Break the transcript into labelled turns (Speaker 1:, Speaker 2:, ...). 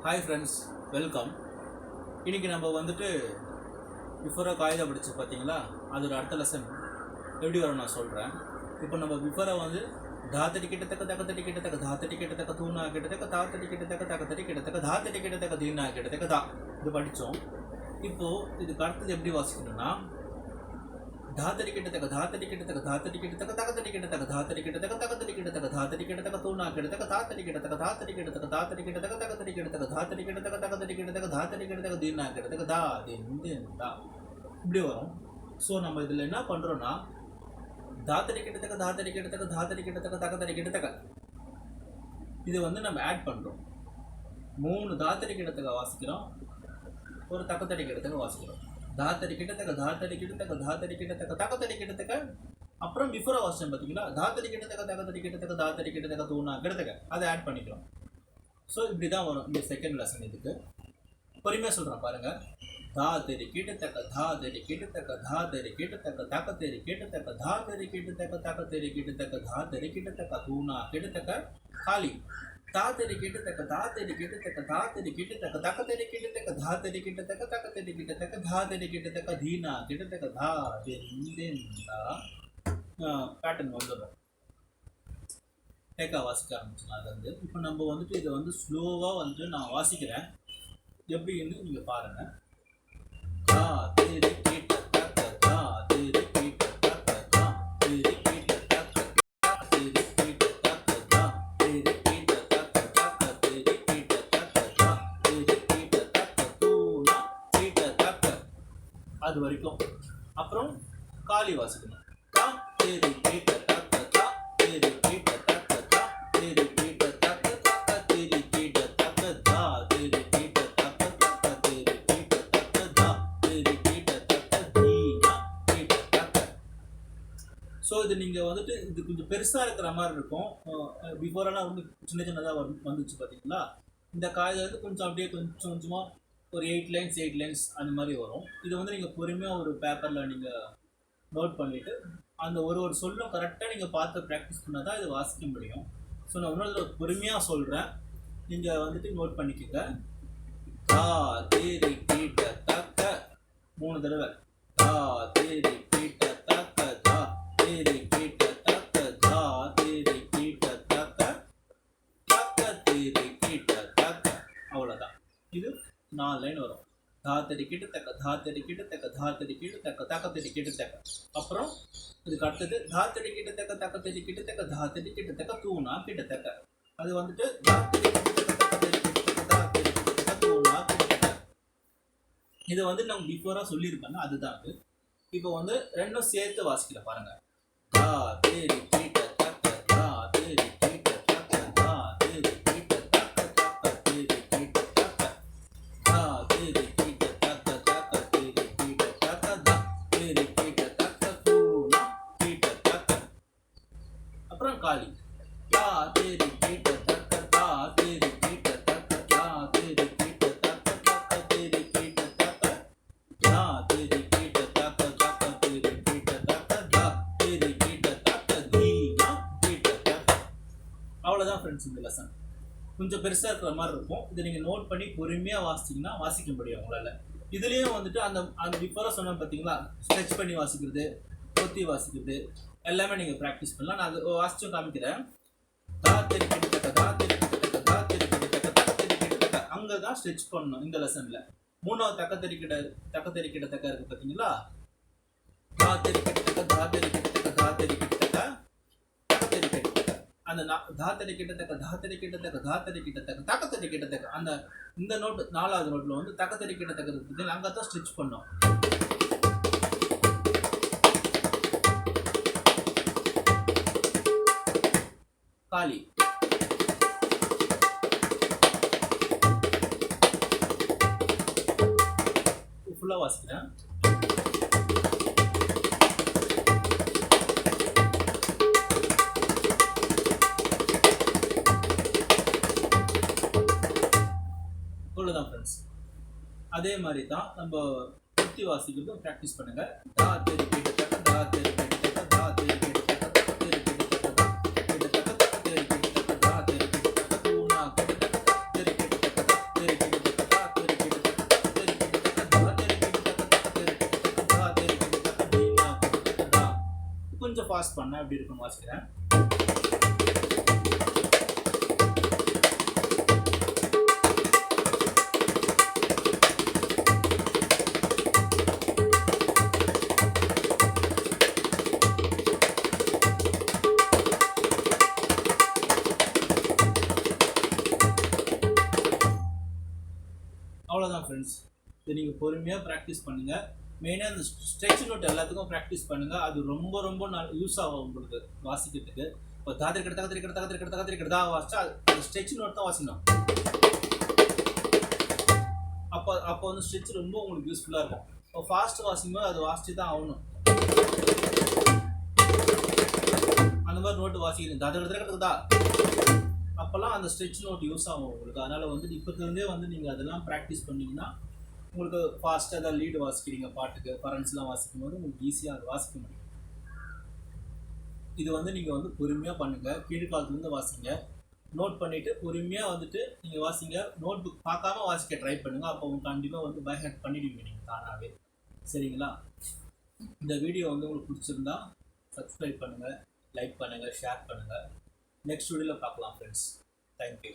Speaker 1: Hi friends, welcome. இன்றைக்கி நம்ம வந்துட்டு பிஃபோராக காயிதா படிச்சு பார்த்தீங்களா, அதோட அடுத்த லெசன் எப்படி வரும் நான் சொல்கிறேன். இப்போ நம்ம பிஃபோராக வந்து தாத்தடி கிட்டத்தக்க தக்கத்தடி கிட்டத்தக்க தாத்தடி கிட்டத்தக்க தூணா கிட்டத்தக்க தாத்தடி கிட்டத்தக்க தக்கத்தடி கிட்டத்தக்க தாத்தடி கிட்டத்தக்க தீனா கிட்டத்தக்க தா இது படித்தோம். இப்போது இதுக்கு அடுத்தது எப்படி வாசிக்கணும்னா, தாத்தடி கிட்டத்தக்க தாத்தடி கிட்டத்தக்க தாத்தடி கிட்டத்தக்க தக்கத்தடி கிட்டத்தக்க தாத்தடி கிட்டத்தக்க தக்கத்தடி கிட்டத்தக்க தாத்தடி கிட்டத்தக்க தூணா கிட்டத்தக்க தாத்தடி கிட்டத்தக்க தாத்தடி கிட்டத்தக்க தாத்தடி கிட்டத்தக்க தக்கத்தடி கிட்டத்தக்க தாத்தடி கிட்டத்தக்க தக்கத்தடி கிட்டத்தக்க தாத்தடி கிட்டத்தக்க தீனா கிட்டத்தக்க தா தா இப்படி வரும். ஸோ நம்ம இதில் என்ன பண்ணுறோன்னா, தாத்தடி கிட்டத்தக்க தாத்தடி கிட்டத்தக்க தாத்தடி கிட்டத்தக்க தக்கத்தடி கிட்டத்தக்க இது வந்து நம்ம ஆட் பண்ணுறோம். 3 தாத்தடி கிட்டத்தக்க வாசிக்கிறோம், ஒரு தக்கத்தடி கிட்டத்தக்க வாசிக்கிறோம். தாத்தடி கிட்டத்தக்க தாத்தடி கிட்டத்தக்க தாத்தடி கிட்டத்தக்க தக்கத்தடி கிட்டத்தக்க, அப்புறம் பிஃபோரா வாசிச்சோம் பார்த்தீங்களா, தாத்தடி கிட்டத்தக்க தக்கத்தடி கிட்டத்தக்க தாத்தடி கிட்டத்தக்க தூணா கிட்டத்தக்க அதை ஆட் பண்ணிக்கிறோம். ஸோ இப்படி தான் வரும் இந்த செகண்ட் லெசன். இதுக்கு பொறுமையாக சொல்கிறேன் பாருங்கள். தாத்தடி கிட்டத்தக்க தாத்தடி கிட்டத்தக்க தாத்தடி கிட்டத்தக்க தக்கத்தடி கிட்டத்தக்க தாத்தடி கிட்டத்தக்க தக்கத்தடி கிட்டத்தக்க தாத்தடி கிட்டத்தக்க தூணா கிட்டத்தக்க காலி தாத்தடி கிட்டத்தக்க தாத்தடி கிட்டத்தக்க தாத்தடி கிட்டத்தக்க தக்கத்தடி கிட்டத்தக்க தாத்தடி கிட்டத்தக்க தக்கத்தடி கிட்டத்தக்க தாத்தடி கிட்டத்தக்க தீனா கிட்டத்தக்க தா பேட்டர்ன் வந்துடும். டேக்கா வாசிக்க ஆரம்பிச்சுனா அது வந்து இப்போ நம்ம வந்துட்டு இதை வந்து ஸ்லோவாக வந்துட்டு நான் வாசிக்கிறேன். எப்படின்னு நீங்கள் பாருங்கள். அது வரைக்கும். அப்புறம் காலி வாசிக்கணும். ஸோ இது நீங்கள் வந்துட்டு இது கொஞ்சம் பெருசாக இருக்கிற மாதிரி இருக்கும். பிஃபோரெல்லாம் வந்து சின்ன சின்னதாக வந்துச்சு பார்த்தீங்களா. இந்த காயில் வந்து கொஞ்சம் அப்படியே கொஞ்சம் கொஞ்சமாக ஒரு 8 லைன்ஸ் அந்த மாதிரி வரும். இது வந்து நீங்கள் பொறுமையாக ஒரு பேப்பரில் நீங்கள் நோட் பண்ணிவிட்டு அந்த ஒரு சொல்லும் கரெக்டாக நீங்கள் பார்த்து ப்ராக்டிஸ் பண்ணால் தான் இது வாசிக்க முடியும். ஸோ நான் இன்னொரு பொறுமையாக சொல்கிறேன், நீங்கள் வந்துட்டு நோட் பண்ணிக்கோங்க. தா தேரி கீட்ட தக்க 3 தடவை. தா தேரி கீட்ட தக்க தா தேரி கீட்ட தக்க தா தேரி கீட்ட தக்க தக்க தேரி கீட்ட தக்க. அவ்வளோதான். இது 4 லைன் வரும். தாத்தடி கிட்டத்தக்க தாத்தடி கிட்டத்தக்க தாத்தடி கிட்டத்தக்க தக்கத்தடி கிட்டத்தக்க. அப்புறம் இதுக்கு அடுத்தது தாத்தடி கிட்டத்தக்க தக்கத்தடி கிட்டத்தக்க தாத்தடி கிட்டத்தக்க தூணா கிட்டத்தக்க. அது வந்துட்டு தாத்தடி கிட்டத்தக்க தக்கத்தடி கிட்டத்தக்க தாத்தடி கிட்டத்தக்க தூணா கிட்டத்தக்க. இதை வந்து நம்ம பிஃபோராக சொல்லியிருப்பாங்க, அதுதான் அது. இப்போ வந்து ரெண்டும் சேர்த்து வாசிக்கல பாருங்க. தா தேரி கிட்ட தக்க தா தேரி கிட்ட தக்க தா தேரி கிட்ட தக்க தக்க தேரி கிட்ட தக்க தா தேரி கிட்ட தக்க தக்க தேரி கிட்ட தக்க தா தேரி கிட்ட தக்க தூணா கிட்ட தக்க. அப்புறம் காலி. தா தேரி கிட்ட தக்க தா தேரி கிட்ட தக்க தா தேரி கிட்ட தக்க தக்க தேரி கிட்ட தக்க தா தேரி கிட்ட தக்க தக்க தேரி கிட்ட தக்க தா தேரி கிட்ட தக்க தீனா கிட்ட தக்க. அவ்வளோதான் ஃப்ரெண்ட்ஸ் இந்த லெசன். கொஞ்சம் பெருசாக இருக்கிற மாதிரி இருக்கும். இதை நீங்கள் நோட் பண்ணி பொறுமையாக வாசிச்சிங்கன்னா வாசிக்க முடியும் உங்களால். இதுலேயும் வந்துட்டு அந்த பிஃபோராக சொன்னேன் பார்த்தீங்களா, ஸ்ட்ரெச் பண்ணி வாசிக்கிறது, கொத்தி வாசிக்கிறது எல்லாமே நீங்கள் ப்ராக்டிஸ் பண்ணலாம். நான் அது வாசிச்சும் காமிக்கிறேன். தாத்தடி கிட்டத்தக்க தாத்தடி கிட்டத்தக்க தாத்தடி கிட்டத்தக்க தக்கத்தடி கிட்டத்தக்க அங்கே தான் ஸ்ட்ரெச் பண்ணணும் இந்த லெசனில். 3வது தக்கத்தடி கிட்டத்தக்க இருக்குது பார்த்தீங்களா. தாத்தடி கிட்டத்தக்க தாத்தடி கிட்டத்தக்க தாத்தடி கிட்டத்தக்க தக்கத்தடி கிட்டத்தக்க. அந்த தாத்தடி கிட்டத்தக்க தாத்தடி கிட்டத்தக்க தாத்தடி கிட்டத்தக்க தக்கத்தடி கிட்டத்தக்க அந்த இந்த நோட்டு 4வது நோட்டில் வந்து தக்கத்தடி கிட்டத்தக்க இருக்குது, அங்கே தான் ஸ்டிச் பண்ணோம். காலி. ஃபுல்லாக வாசிக்கிறேன். அவ்வளோதான் ஃப்ரெண்ட்ஸ். அதே மாதிரி தான் நம்ம குத்தி வாசிக்கிறதும் ப்ராக்டிஸ் பண்ணுங்க. தா தேரி கிட்டத்தக்க தா தேரி கிட்டத்தக்க தா தேரி கிட்டத்தக்க தக்க தேரி கிட்டத்தக்க தா கிட்டத்தக்க தக்க தேரி கிட்டத்தக்க தா தேரி கிட்டத்தக்க தூணா கிட்டத்தக்க தேரி கிட்டத்தக்க கொஞ்சம் ஃபாஸ்ட் பண்ண எப்படி இருக்குன்னு வாசிக்கிறேன். அவ்வளோதான் ஃப்ரெண்ட்ஸ். இது நீங்கள் பொறுமையாக ப்ராக்டிஸ் பண்ணுங்கள். மெயினாக இந்த ஸ்ட்ரெச் நோட் எல்லாத்துக்கும் ப்ராக்டிஸ் பண்ணுங்கள். அது ரொம்ப ரொம்ப யூஸ் ஆகும் உங்களுக்கு வாசிக்கிறதுக்கு. இப்போ தாத்திரி கிட்ட தாத்திரி கிட்ட தாத்திரி கிட்ட தாத்திரி கிட்ட தான் வாசிச்சா அது ஸ்ட்ரெச் நோட் தான் வாசிக்கணும். அப்போ வந்து ஸ்ட்ரெச் ரொம்ப உங்களுக்கு யூஸ்ஃபுல்லாக இருக்கும். இப்போ ஃபாஸ்ட் வாசிக்கும்போது அது வாசிச்சு தான் ஆகணும். அந்த மாதிரி நோட்டு வாசிக்கணும். தாத்திரி கிட்ட கிட்டதா அப்போல்லாம் அந்த ஸ்ட்ரெச் நோட் யூஸ் ஆகும் உங்களுக்கு. அதனால் வந்து இப்போத்துலேருந்தே வந்து நீங்கள் அதெல்லாம் ப்ராக்டிஸ் பண்ணிங்கன்னா உங்களுக்கு ஃபாஸ்ட்டாக தான் லீடு வாசிக்கிறீங்க பாட்டுக்கு ஃபரன்ஸ்லாம் வாசிக்கும் போது உங்களுக்கு ஈஸியாக அது வாசிக்க முடியும். இது வந்து நீங்கள் வந்து பொறுமையாக பண்ணுங்கள். கீழ்காலத்துலேருந்து வாசிங்க. நோட் பண்ணிவிட்டு பொறுமையாக வந்துட்டு நீங்கள் வாசிங்க. நோட் புக் பார்க்காம வாசிக்க ட்ரை பண்ணுங்கள். அப்போ உங்களுக்கு கண்டிப்பாக வந்து பை ஹார்ட் பண்ணிடுவீங்க நீங்கள் தானாகவே. சரிங்களா? இந்த வீடியோ வந்து உங்களுக்கு பிடிச்சிருந்தா சப்ஸ்கிரைப் பண்ணுங்கள், லைக் பண்ணுங்கள், ஷேர் பண்ணுங்கள். நெக்ஸ்ட் வீடியோவில் பார்க்கலாம் ஃப்ரெண்ட்ஸ். தேங்க்யூ.